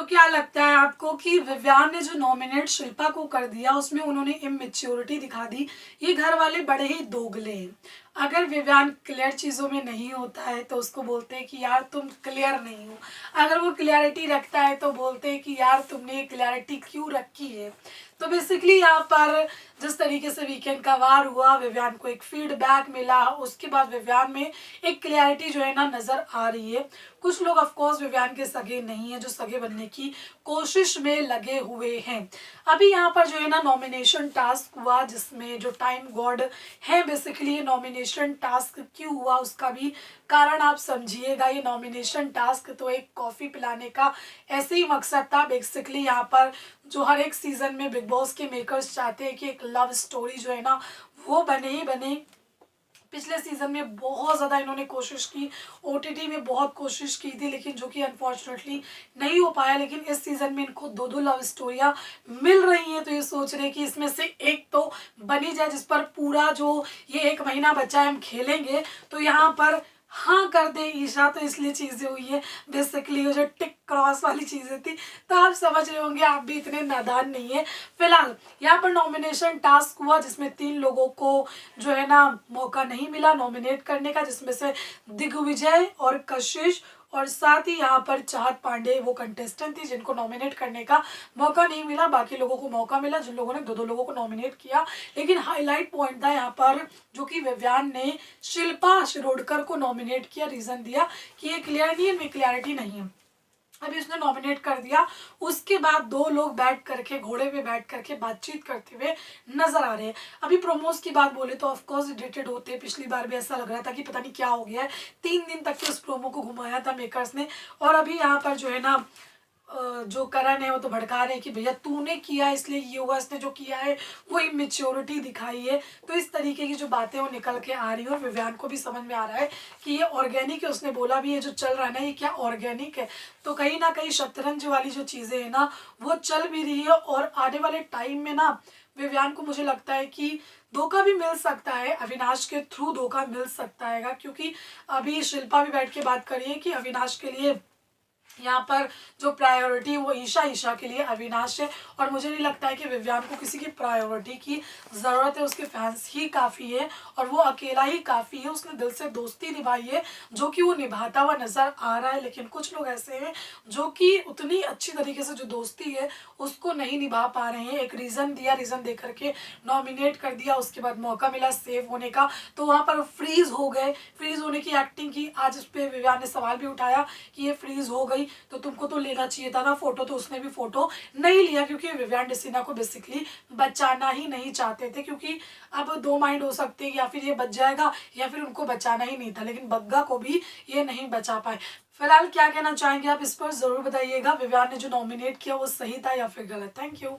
तो क्या लगता है आपको कि विव्यान ने जो नॉमिनेट शिल्पा को कर दिया उसमें उन्होंने इमेच्योरिटी दिखा दी? ये घर वाले बड़े ही दोगले हैं। अगर विव्यान क्लियर चीज़ों में नहीं होता है तो उसको बोलते हैं कि यार तुम क्लियर नहीं हो। अगर वो क्लियरिटी रखता है तो बोलते हैं कि यार तुमने ये क्लियरिटी क्यों रखी है। तो बेसिकली यहाँ पर जिस तरीके से वीकेंड का वार हुआ, विव्यान को एक फीडबैक मिला, उसके बाद विव्यान में एक क्लियरिटी जो है ना नज़र आ रही है। कुछ लोग ऑफकोर्स विव्यान के सगे नहीं है जो सगे बनने की कोशिश में लगे हुए हैं। अभी यहाँ पर जो है ना नॉमिनेशन टास्क हुआ जिसमें जो टाइम गॉड है, बेसिकली ये नॉमिनेशन टास्क क्यों हुआ उसका भी कारण आप समझिएगा। ये नॉमिनेशन टास्क तो एक कॉफ़ी पिलाने का ऐसे ही मकसद था। बेसिकली यहाँ पर जो हर एक सीज़न में बिग बॉस के मेकर्स चाहते हैं कि एक लव स्टोरी जो है ना वो बने ही बने। पिछले सीज़न में बहुत ज़्यादा इन्होंने कोशिश की, ओटीटी में बहुत कोशिश की थी, लेकिन जो कि अनफॉर्चुनेटली नहीं हो पाया। लेकिन इस सीज़न में इनको दो लव स्टोरियाँ मिल रही हैं, तो ये सोच रहे हैं कि इसमें से एक तो बनी जाए जिस पर पूरा जो ये 1 महीना बचा है हम खेलेंगे। तो यहाँ पर हाँ कर दे ईशा, तो इसलिए चीज़ें हुई है। बेसिकली वो जो टिक क्रॉस वाली चीज़ें थी, तो आप समझ रहे होंगे, आप भी इतने नादान नहीं है। फिलहाल यहाँ पर नॉमिनेशन टास्क हुआ जिसमें 3 लोगों को जो है ना मौका नहीं मिला नॉमिनेट करने का, जिसमें से दिग्विजय और कशिश और साथ ही यहाँ पर चाहत पांडे वो कंटेस्टेंट थी जिनको नॉमिनेट करने का मौका नहीं मिला। बाकी लोगों को मौका मिला जिन लोगों ने दो लोगों को नॉमिनेट किया। लेकिन हाईलाइट पॉइंट था यहाँ पर जो कि विव्यान ने शिल्पा शिरोडकर को नॉमिनेट किया। रीज़न दिया कि ये क्लियर नहीं है, इनमें क्लियरिटी नहीं है। अभी उसने नॉमिनेट कर दिया, उसके बाद 2 लोग बैठ करके घोड़े पे बैठ करके बातचीत करते हुए नजर आ रहे हैं। अभी प्रोमोस की बात बोले तो ऑफकोर्स इरिटेटेड होते हैं। पिछली बार भी ऐसा लग रहा था कि पता नहीं क्या हो गया है, 3 दिन तक के उस प्रोमो को घुमाया था मेकर्स ने। और अभी यहाँ पर जो है ना जो करण है वो तो भड़का रहे हैं कि भैया तूने किया इसलिए ये हुआ, इसने जो किया है वो इमेच्योरिटी दिखाई है। तो इस तरीके की जो बातें वो निकल के आ रही है और विव्यान को भी समझ में आ रहा है कि ये ऑर्गेनिक है। उसने बोला भी ये जो चल रहा है ना ये क्या ऑर्गेनिक है। तो कहीं ना कहीं शतरंज वाली जो चीज़ें हैं ना वो चल भी रही है। और आने वाले टाइम में ना विव्यान को मुझे लगता है कि धोखा भी मिल सकता है, अविनाश के थ्रू धोखा मिल सकता है। क्योंकि अभी शिल्पा भी बैठ के बात कर रही है कि अविनाश के लिए यहाँ पर जो प्रायोरिटी वो ईशा के लिए अविनाश है। और मुझे नहीं लगता है कि विव्यान को किसी की प्रायोरिटी की ज़रूरत है। उसके फैंस ही काफ़ी है और वो अकेला ही काफ़ी है। उसने दिल से दोस्ती निभाई है जो कि वो निभाता हुआ नज़र आ रहा है। लेकिन कुछ लोग ऐसे हैं जो कि उतनी अच्छी तरीके से जो दोस्ती है उसको नहीं निभा पा रहे हैं। एक रीज़न दिया, रीज़न दे करके नॉमिनेट कर दिया, उसके बाद मौका मिला सेव होने का तो वहाँ पर फ्रीज़ हो गए। फ्रीज़ होने की एक्टिंग की। आज इस पर विव्यान ने सवाल भी उठाया कि ये फ्रीज़ हो गई तो तुमको तो लेना चाहिए था ना फोटो। तो उसने भी फोटो नहीं लिया क्योंकि विव्यान डिसीना को बेसिकली बचाना ही नहीं चाहते थे। क्योंकि अब 2 माइंड हो सकते हैं, या फिर ये बच जाएगा या फिर उनको बचाना ही नहीं था। लेकिन बग्गा को भी ये नहीं बचा पाए। फिलहाल क्या कहना चाहेंगे आप इस पर जरूर बताइएगा। विव्यान ने जो नॉमिनेट किया वो सही था या फिर गलत? Thank you.